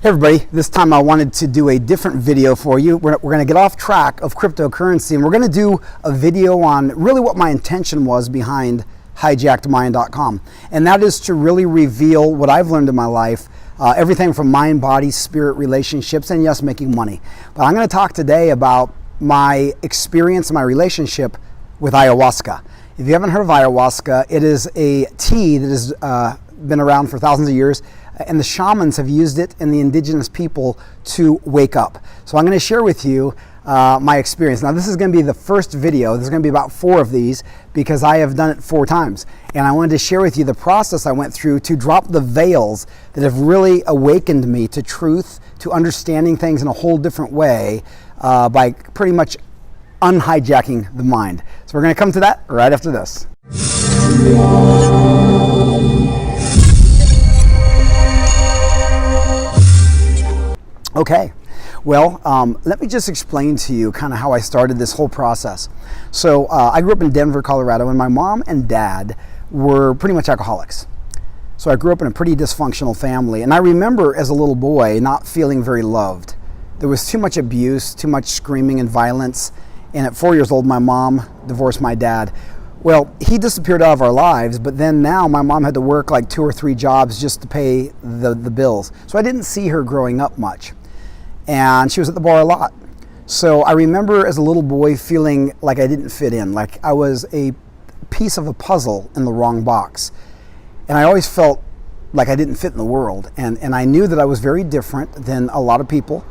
Hey everybody, this time I wanted to do a different video for you. We're going to get off track of cryptocurrency and we're going to do a video on really what my intention was behind hijackedmind.com. And that is to really reveal what I've learned in my life, everything from mind, body, spirit, relationships, and yes, making money. But I'm going to talk today about my experience and my relationship with ayahuasca. If you haven't heard of ayahuasca, it is a tea that has been around for thousands of years. And the shamans have used it and the indigenous people to wake up. So I'm going to share with you my experience. Now this is going to be the first video. There's going to be about 4 of these because I have done it 4 times. And I wanted to share with you the process I went through to drop the veils that have really awakened me to truth, to understanding things in a whole different way by pretty much unhijacking the mind. So we're going to come to that right after this. Okay, well, let me just explain to you kind of how I started this whole process. So I grew up in Denver, Colorado, and my mom and dad were pretty much alcoholics. So I grew up in a pretty dysfunctional family, and I remember as a little boy not feeling very loved. There was too much abuse, too much screaming and violence, and at 4 years old, my mom divorced my dad. Well, he disappeared out of our lives, but then now my mom had to work like 2 or 3 jobs just to pay the bills. So I didn't see her growing up much. And she was at the bar a lot. So I remember as a little boy feeling like I didn't fit in, like I was a piece of a puzzle in the wrong box. And I always felt like I didn't fit in the world. And I knew that I was very different than a lot of people.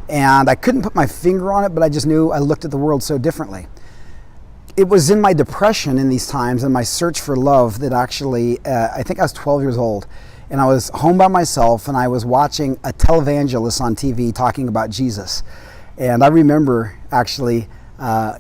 And I couldn't put my finger on it, but I just knew I looked at the world so differently. It was in my depression in these times and my search for love that actually, I think I was 12 years old. And I was home by myself and I was watching a televangelist on TV talking about Jesus. And I remember actually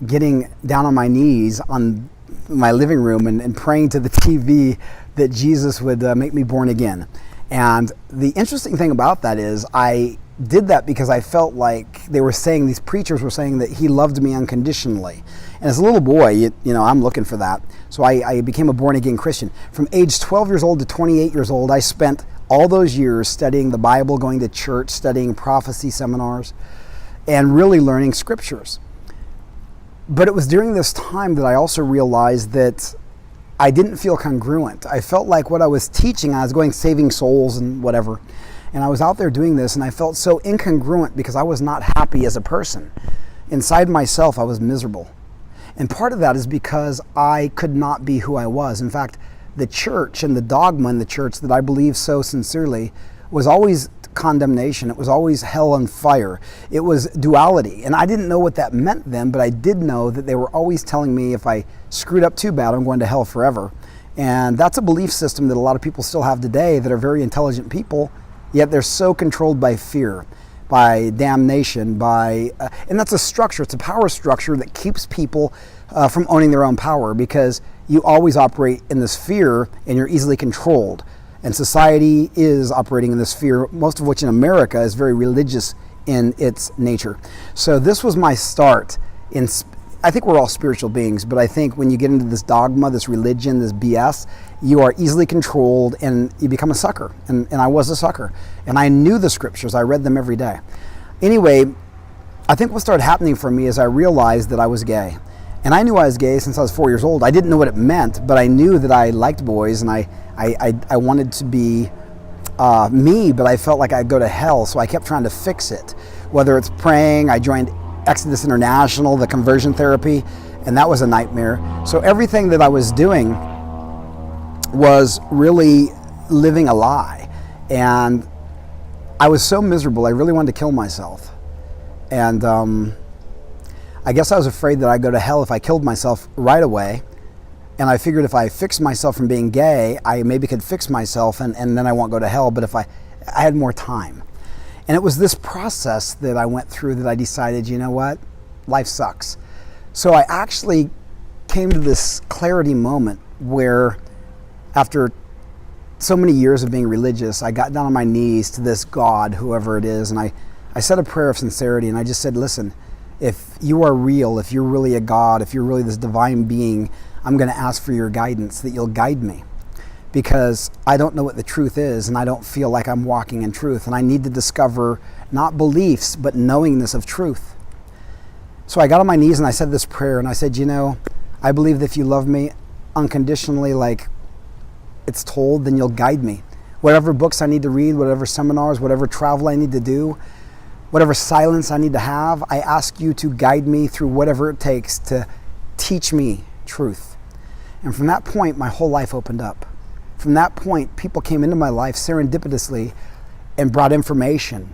getting down on my knees on my living room and praying to the TV that Jesus would make me born again. And the interesting thing about that is I did that because I felt like they were saying, these preachers were saying that he loved me unconditionally. And as a little boy, you know, I'm looking for that. So I became a born-again Christian. From age 12 years old to 28 years old, I spent all those years studying the Bible, going to church, studying prophecy seminars, and really learning scriptures. But it was during this time that I also realized that I didn't feel congruent. I felt like what I was teaching, I was going saving souls and whatever, and I was out there doing this, and I felt so incongruent because I was not happy as a person. Inside myself, I was miserable. And part of that is because I could not be who I was. In fact, the church and the dogma in the church that I believe so sincerely was always condemnation. It was always hell and fire. It was duality. And I didn't know what that meant then, but I did know that they were always telling me if I screwed up too bad, I'm going to hell forever. And that's a belief system that a lot of people still have today that are very intelligent people, yet they're so controlled by fear, by damnation, and that's a structure, it's a power structure that keeps people from owning their own power because you always operate in this fear and you're easily controlled. And society is operating in this fear, most of which in America is very religious in its nature. So this was my start I think we're all spiritual beings, but I think when you get into this dogma, this religion, this BS, you are easily controlled and you become a sucker. And I was a sucker. And I knew the scriptures. I read them every day. Anyway, I think what started happening for me is I realized that I was gay. And I knew I was gay since I was 4 years old. I didn't know what it meant, but I knew that I liked boys and I wanted to be me, but I felt like I'd go to hell, so I kept trying to fix it. Whether it's praying, I joined Exodus International, the conversion therapy, and that was a nightmare. So everything that I was doing was really living a lie. And I was so miserable, I really wanted to kill myself. And I guess I was afraid that I'd go to hell if I killed myself right away. And I figured if I fixed myself from being gay, I maybe could fix myself and then I won't go to hell, but if I had more time. And it was this process that I went through that I decided, you know what, life sucks. So I actually came to this clarity moment where after so many years of being religious, I got down on my knees to this God, whoever it is, and I said a prayer of sincerity and I just said, listen, if you are real, if you're really a God, if you're really this divine being, I'm going to ask for your guidance, that you'll guide me. because I don't know what the truth is, and I don't feel like I'm walking in truth, and I need to discover not beliefs, but knowingness of truth. So I got on my knees and I said this prayer, and I said, I believe that if you love me unconditionally, like it's told, then you'll guide me. Whatever books I need to read, whatever seminars, whatever travel I need to do, whatever silence I need to have, I ask you to guide me through whatever it takes to teach me truth. And from that point, my whole life opened up. From that point, people came into my life serendipitously and brought information,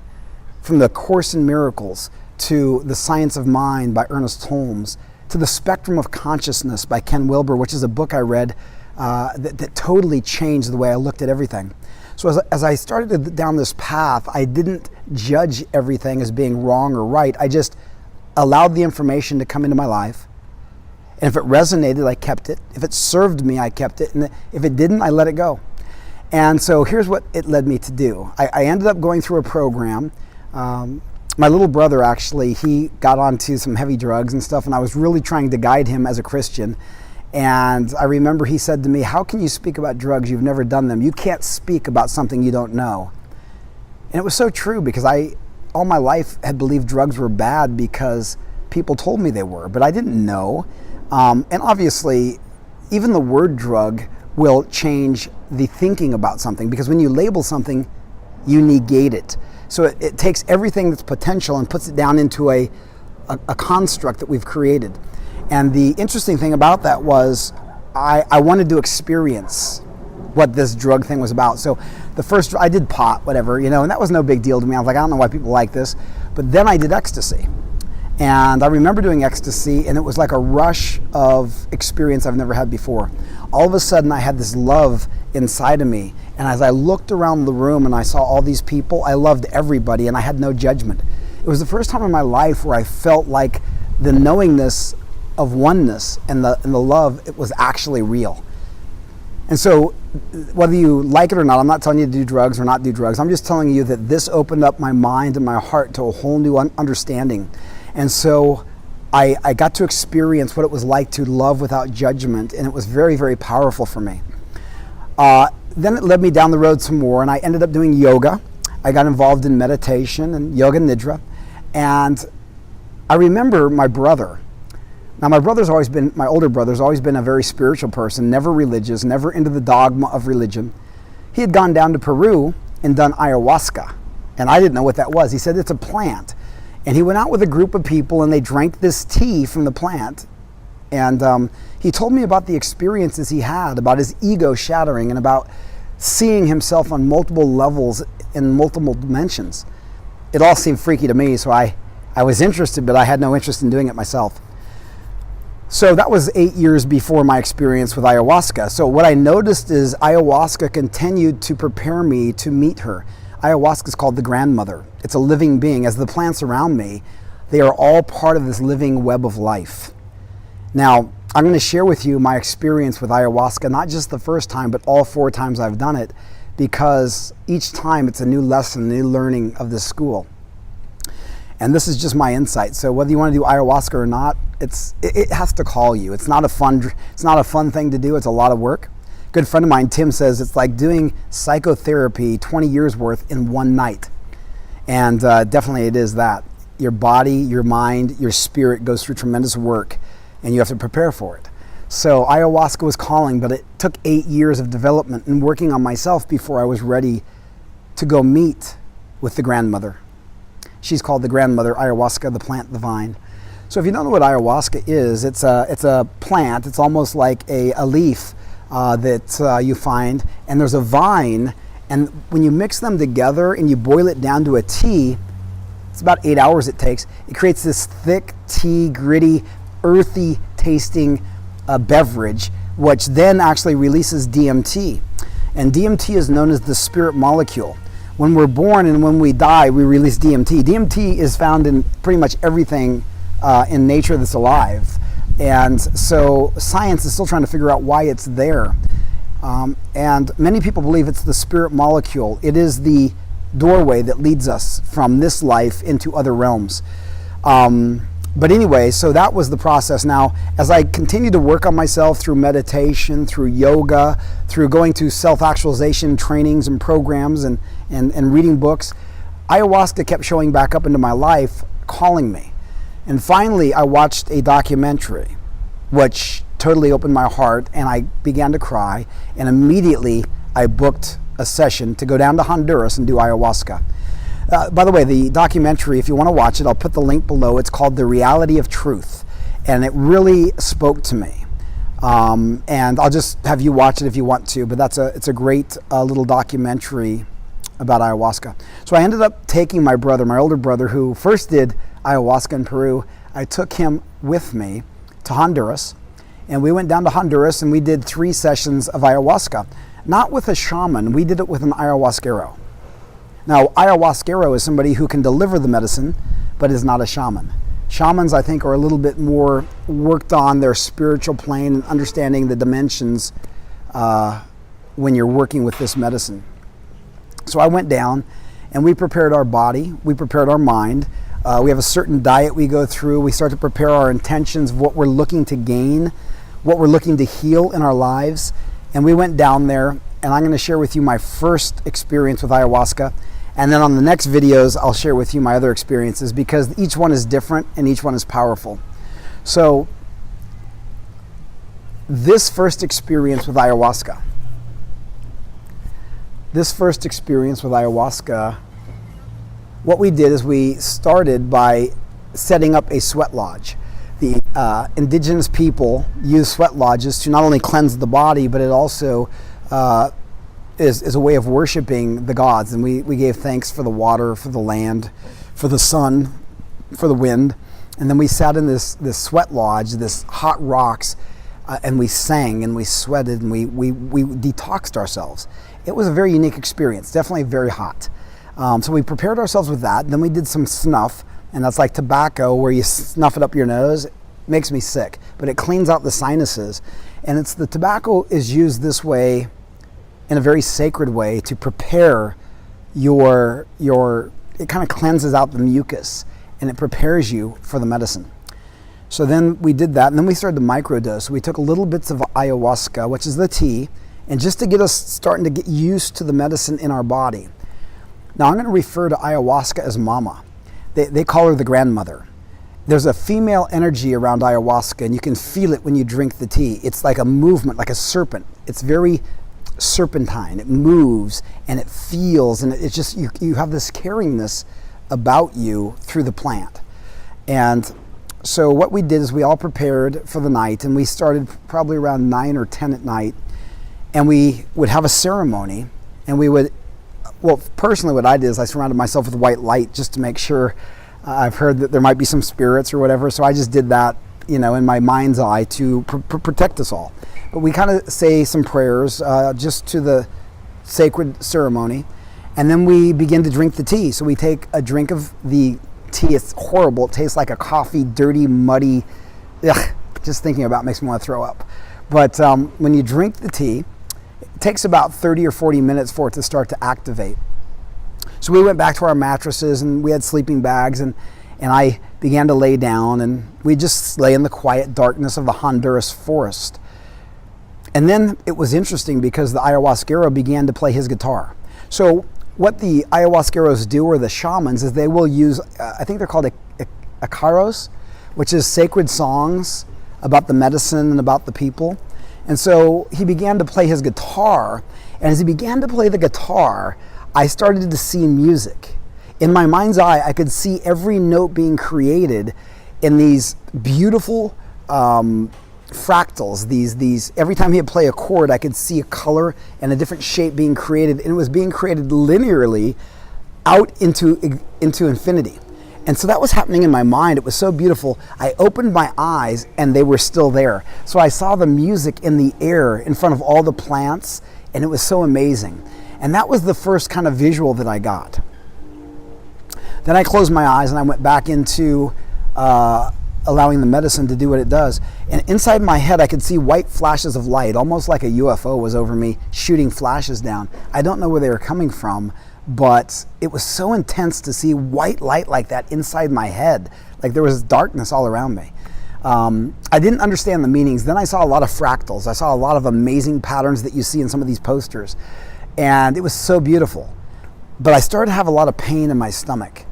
from the Course in Miracles to The Science of Mind by Ernest Holmes, to The Spectrum of Consciousness by Ken Wilber, which is a book I read that totally changed the way I looked at everything. So as I started down this path, I didn't judge everything as being wrong or right. I just allowed the information to come into my life. And if it resonated, I kept it. If it served me, I kept it. And if it didn't, I let it go. And so here's what it led me to do. I ended up going through a program. My little brother, actually, he got onto some heavy drugs and stuff, and I was really trying to guide him as a Christian. And I remember he said to me, "How can you speak about drugs? You've never done them. You can't speak about something you don't know." And it was so true, because I, all my life, had believed drugs were bad because people told me they were, but I didn't know. And obviously, even the word drug will change the thinking about something, because when you label something, you negate it. So it takes everything that's potential and puts it down into a construct that we've created. And the interesting thing about that was I wanted to experience what this drug thing was about. So the first, I did pot, whatever, and that was no big deal to me. I was like, I don't know why people like this. But then I did ecstasy. And I remember doing ecstasy, and it was like a rush of experience I've never had before. All of a sudden, I had this love inside of me. And as I looked around the room and I saw all these people, I loved everybody, and I had no judgment. It was the first time in my life where I felt like the knowingness of oneness and the love, it was actually real. And so whether you like it or not, I'm not telling you to do drugs or not do drugs. I'm just telling you that this opened up my mind and my heart to a whole new understanding. And so I got to experience what it was like to love without judgment, and it was very, very powerful for me. Then it led me down the road some more, and I ended up doing yoga. I got involved in meditation and yoga nidra. And I remember my brother. Now, my older brother's always been a very spiritual person, never religious, never into the dogma of religion. He had gone down to Peru and done ayahuasca, and I didn't know what that was. He said it's a plant. And he went out with a group of people, and they drank this tea from the plant. And he told me about the experiences he had, about his ego shattering, and about seeing himself on multiple levels in multiple dimensions. It all seemed freaky to me, so I was interested, but I had no interest in doing it myself. So that was 8 years before my experience with ayahuasca. So what I noticed is ayahuasca continued to prepare me to meet her. Ayahuasca is called the grandmother. It's a living being. As the plants around me, they are all part of this living web of life. Now, I'm going to share with you my experience with ayahuasca, not just the first time, but all 4 times I've done it, because each time it's a new lesson, a new learning of this school. And this is just my insight. So whether you want to do ayahuasca or not, it has to call you. It's not a fun thing to do. It's a lot of work. A good friend of mine, Tim, says it's like doing psychotherapy 20 years worth in one night. And definitely it is that. Your body, your mind, your spirit goes through tremendous work, and you have to prepare for it. So ayahuasca was calling, but it took 8 years of development and working on myself before I was ready to go meet with the grandmother. She's called the grandmother, ayahuasca, the plant, the vine. So if you don't know what ayahuasca is, it's a plant. It's almost like a leaf that you find, and there's a vine, and when you mix them together and you boil it down to a tea, it's about 8 hours it takes. It creates this thick, tea, gritty, earthy tasting beverage, which then actually releases DMT. And DMT is known as the spirit molecule. When we're born and when we die, we release DMT. DMT is found in pretty much everything in nature that's alive. And so science is still trying to figure out why it's there. And many people believe it's the spirit molecule. It is the doorway that leads us from this life into other realms. But anyway, so that was the process. Now, as I continued to work on myself through meditation, through yoga, through going to self-actualization trainings and programs and reading books, ayahuasca kept showing back up into my life, calling me. And finally, I watched a documentary, which totally opened my heart, and I began to cry. And immediately, I booked a session to go down to Honduras and do ayahuasca. By the way, the documentary, if you want to watch it, I'll put the link below. It's called The Reality of Truth, and it really spoke to me. And I'll just have you watch it if you want to, but it's a great little documentary about ayahuasca. So I ended up taking my brother, my older brother, who first did ayahuasca in Peru. I took him with me to Honduras, and we went down to Honduras and we did 3 sessions of ayahuasca. Not with a shaman, we did it with an ayahuasquero. Now, ayahuasquero is somebody who can deliver the medicine, but is not a shaman. Shamans, I think, are a little bit more worked on their spiritual plane and understanding the dimensions when you're working with this medicine. So I went down and we prepared our body, we prepared our mind. We have a certain diet we go through. We start to prepare our intentions of what we're looking to gain, what we're looking to heal in our lives. And we went down there, and I'm going to share with you my first experience with ayahuasca. And then on the next videos, I'll share with you my other experiences, because each one is different and each one is powerful. So this first experience with ayahuasca, what we did is we started by setting up a sweat lodge. The indigenous people use sweat lodges to not only cleanse the body, but it also is a way of worshiping the gods. And we gave thanks for the water, for the land, for the sun, for the wind. And then we sat in this sweat lodge, this hot rocks, and we sang and we sweated and we detoxed ourselves. It was a very unique experience, definitely very hot. So we prepared ourselves with that. Then we did some snuff, and that's like tobacco where you snuff it up your nose. It makes me sick, but it cleans out the sinuses. And the tobacco is used this way, in a very sacred way, to prepare it kind of cleanses out the mucus and it prepares you for the medicine. So then we did that, and then we started to microdose. We took little bits of ayahuasca, which is the tea, and just to get us starting to get used to the medicine in our body. Now I'm going to refer to ayahuasca as mama. They call her the grandmother. There's a female energy around ayahuasca, and you can feel it when you drink the tea. It's like a movement, like a serpent. It's very serpentine. It moves and it feels, and it's just you have this carryingness about you through the plant. And so what we did is we all prepared for the night, and we started probably around 9 or 10 at night, and we would have a ceremony, and we would, well, personally what I did is I surrounded myself with white light just to make sure. I've heard that there might be some spirits or whatever, so I just did that, in my mind's eye to protect us all. But we kind of say some prayers just to the sacred ceremony, and then we begin to drink the tea. So we take a drink of the tea. It's horrible. It tastes like a coffee, dirty, muddy. Ugh, just thinking about it makes me want to throw up. But when you drink the tea, it takes about 30 or 40 minutes for it to start to activate. So we went back to our mattresses, and we had sleeping bags, and I began to lay down, and we just lay in the quiet darkness of the Honduras forest. And then it was interesting because the ayahuasquero began to play his guitar. So what the ayahuasqueros do, or the shamans, is they will use, I think they're called acaros, which is sacred songs about the medicine and about the people. And so he began to play his guitar, and as he began to play the guitar, I started to see music. In my mind's eye, I could see every note being created in these beautiful fractals. These every time he would play a chord, I could see a color and a different shape being created, and it was being created linearly out into infinity. And so that was happening in my mind. It was so beautiful. I opened my eyes, and they were still there. So I saw the music in the air in front of all the plants, and it was so amazing. And that was the first kind of visual that I got. Then I closed my eyes, and I went back into allowing the medicine to do what it does. And inside my head, I could see white flashes of light, almost like a UFO was over me, shooting flashes down. I don't know where they were coming from, but it was so intense to see white light like that inside my head. Like there was darkness all around me. I didn't understand the meanings. Then I saw a lot of fractals. I saw a lot of amazing patterns that you see in some of these posters. And it was so beautiful. But I started to have a lot of pain in my stomach.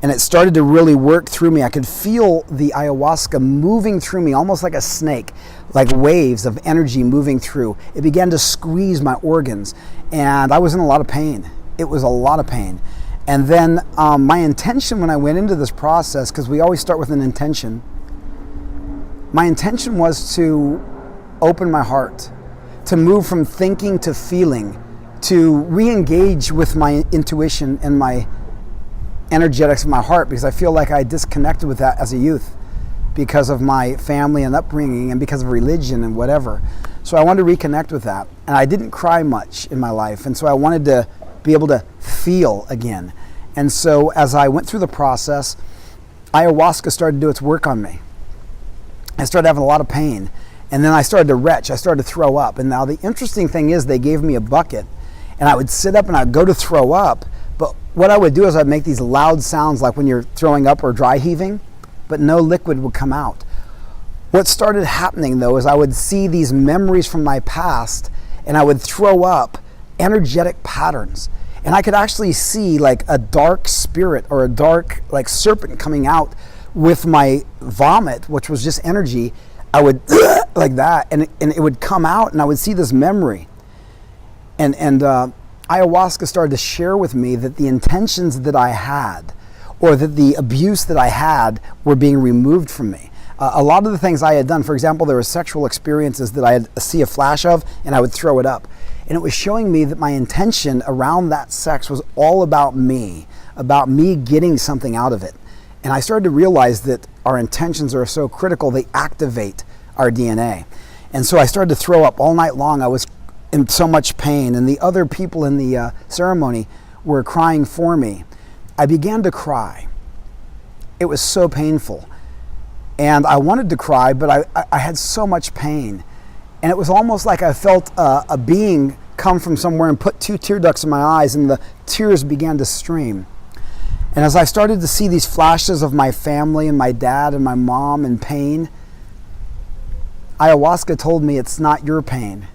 And it started to really work through me. I could feel the ayahuasca moving through me almost like a snake, like waves of energy moving through. It began to squeeze my organs. And I was in a lot of pain. It was a lot of pain. And then my intention when I went into this process, because we always start with an intention, my intention was to open my heart, to move from thinking to feeling, to re-engage with my intuition and my energetics of my heart, because I feel like I disconnected with that as a youth because of my family and upbringing and because of religion and whatever. So I wanted to reconnect with that. And I didn't cry much in my life. And so I wanted to be able to feel again. And so as I went through the process, ayahuasca started to do its work on me. I started having a lot of pain. And then I started to retch. I started to throw up. And now the interesting thing is they gave me a bucket. And I would sit up and I'd go to throw up. But what I would do is I'd make these loud sounds like when you're throwing up or dry heaving, but no liquid would come out. What started happening though is I would see these memories from my past and I would throw up energetic patterns. And I could actually see like a dark spirit or a dark like serpent coming out with my vomit, which was just energy. I would like that and it would come out and I would see this memory. And ayahuasca started to share with me that the intentions that I had or that the abuse that I had were being removed from me. A lot of the things I had done, for example, there were sexual experiences that I had see a flash of and I would throw it up. And it was showing me that my intention around that sex was all about me getting something out of it. And I started to realize that our intentions are so critical, they activate our DNA. And so I started to throw up all night long. I was in so much pain, and the other people in the ceremony were crying for me. I began to cry. It was so painful. And I wanted to cry, but I had so much pain. And it was almost like I felt a being come from somewhere and put 2 tear ducts in my eyes, and the tears began to stream. And as I started to see these flashes of my family and my dad and my mom in pain, ayahuasca told me it's not your pain,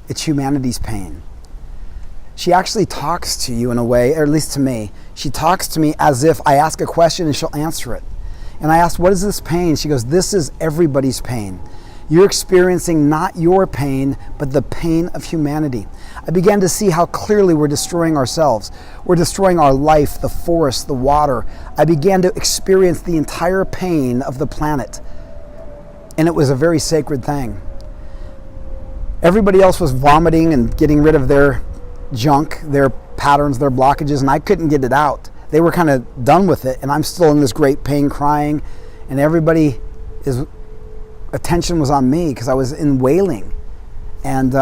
it's humanity's pain. She actually talks to you in a way, or at least to me, she talks to me as if I ask a question and she'll answer it. And I asked, what is this pain? She goes, this is everybody's pain. You're experiencing not your pain, but the pain of humanity. I began to see how clearly we're destroying ourselves. We're destroying our life, the forest, the water. I began to experience the entire pain of the planet. And it was a very sacred thing. Everybody else was vomiting and getting rid of their junk, their patterns, their blockages, and I couldn't get it out. They were kind of done with it, and I'm still in this great pain crying, and everybody's attention was on me because I was in wailing. And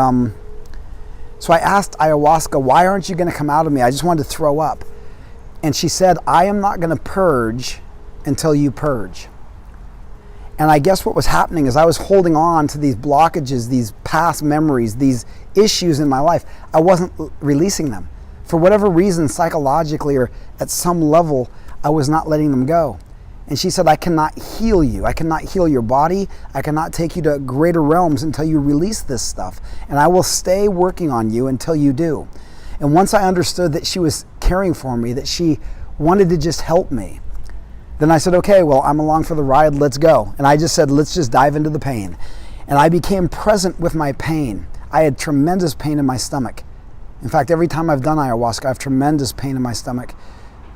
so I asked ayahuasca, why aren't you going to come out of me? I just wanted to throw up. And she said, I am not going to purge until you purge. And I guess what was happening is I was holding on to these blockages, these past memories, these issues in my life. I wasn't releasing them. For whatever reason, psychologically or at some level, I was not letting them go. And she said, I cannot heal you. I cannot heal your body. I cannot take you to greater realms until you release this stuff. And I will stay working on you until you do. And once I understood that she was caring for me, that she wanted to just help me, then I said, okay, well, I'm along for the ride, let's go. And I just said, let's just dive into the pain. And I became present with my pain. I had tremendous pain in my stomach. In fact, every time I've done ayahuasca, I have tremendous pain in my stomach.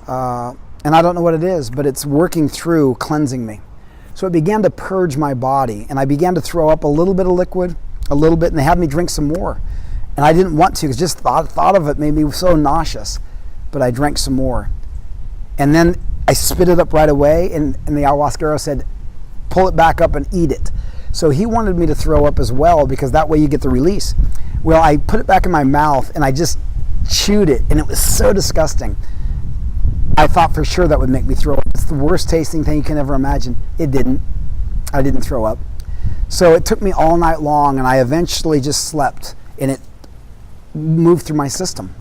And I don't know what it is, but it's working through cleansing me. So it began to purge my body, and I began to throw up a little bit of liquid, a little bit, and they had me drink some more. And I didn't want to, because just thought of it made me so nauseous, but I drank some more. And then I spit it up right away, and the ayahuasquero said, pull it back up and eat it. So he wanted me to throw up as well, because that way you get the release. Well, I put it back in my mouth, and I just chewed it, and it was so disgusting. I thought for sure that would make me throw up. It's the worst tasting thing you can ever imagine. It didn't. I didn't throw up. So it took me all night long, and I eventually just slept, and it moved through my system.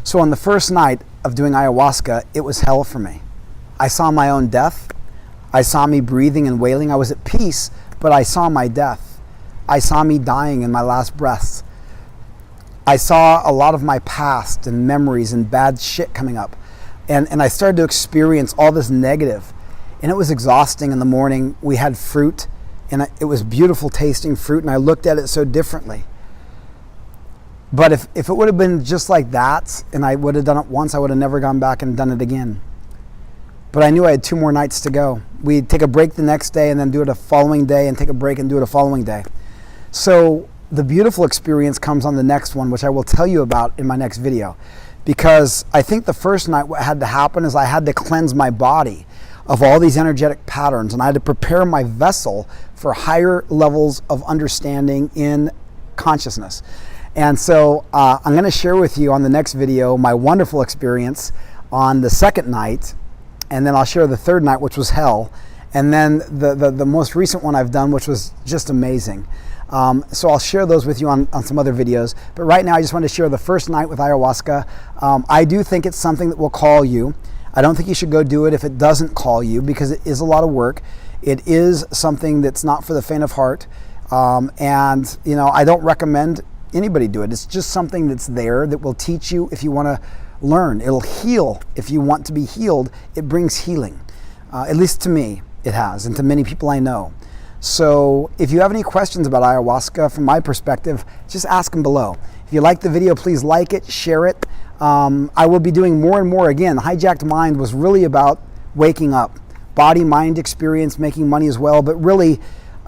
So on the first night of doing ayahuasca, it was hell for me. I saw my own death. I saw me breathing and wailing. I was at peace, but I saw my death. I saw me dying in my last breaths. I saw a lot of my past and memories and bad shit coming up. And I started to experience all this negative. And it was exhausting in the morning. We had fruit, and it was beautiful tasting fruit, and I looked at it so differently. But if it would have been just like that, and I would have done it once, I would have never gone back and done it again. But I knew I had 2 more nights to go. We'd take a break the next day and then do it a following day and take a break and do it a following day. So the beautiful experience comes on the next one, which I will tell you about in my next video. Because I think the first night what had to happen is I had to cleanse my body of all these energetic patterns, and I had to prepare my vessel for higher levels of understanding in consciousness. And so I'm going to share with you on the next video my wonderful experience on the second night, and then I'll share the third night, which was hell, and then the most recent one I've done, which was just amazing. So I'll share those with you on some other videos. But right now I just want to share the first night with ayahuasca. I do think it's something that will call you. I don't think you should go do it if it doesn't call you, because it is a lot of work. It is something that's not for the faint of heart. And you know, I don't recommend anybody do it. It's just something that's there that will teach you if you want to learn. It'll heal if you want to be healed. It brings healing. At least to me, it has, and to many people I know. So if you have any questions about ayahuasca, from my perspective, just ask them below. If you like the video, please like it, share it. I will be doing more and more. Again, Hijacked Mind was really about waking up. Body-mind experience, making money as well, but really,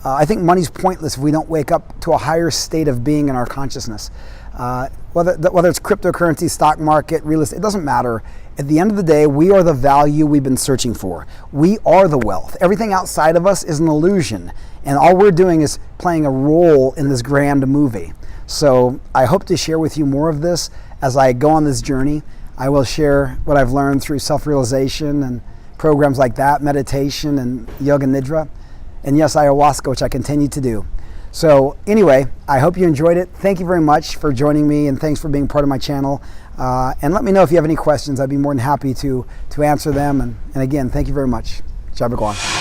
I think money's pointless if we don't wake up to a higher state of being in our consciousness. Whether it's cryptocurrency, stock market, real estate, it doesn't matter. At the end of the day, we are the value we've been searching for. We are the wealth. Everything outside of us is an illusion, and all we're doing is playing a role in this grand movie. So I hope to share with you more of this as I go on this journey. I will share what I've learned through self-realization and programs like that, meditation and yoga nidra. And yes, ayahuasca, which I continue to do. So anyway, I hope you enjoyed it. Thank you very much for joining me, and thanks for being part of my channel. And let me know if you have any questions. I'd be more than happy to answer them. And again, thank you very much. Jabba Guan.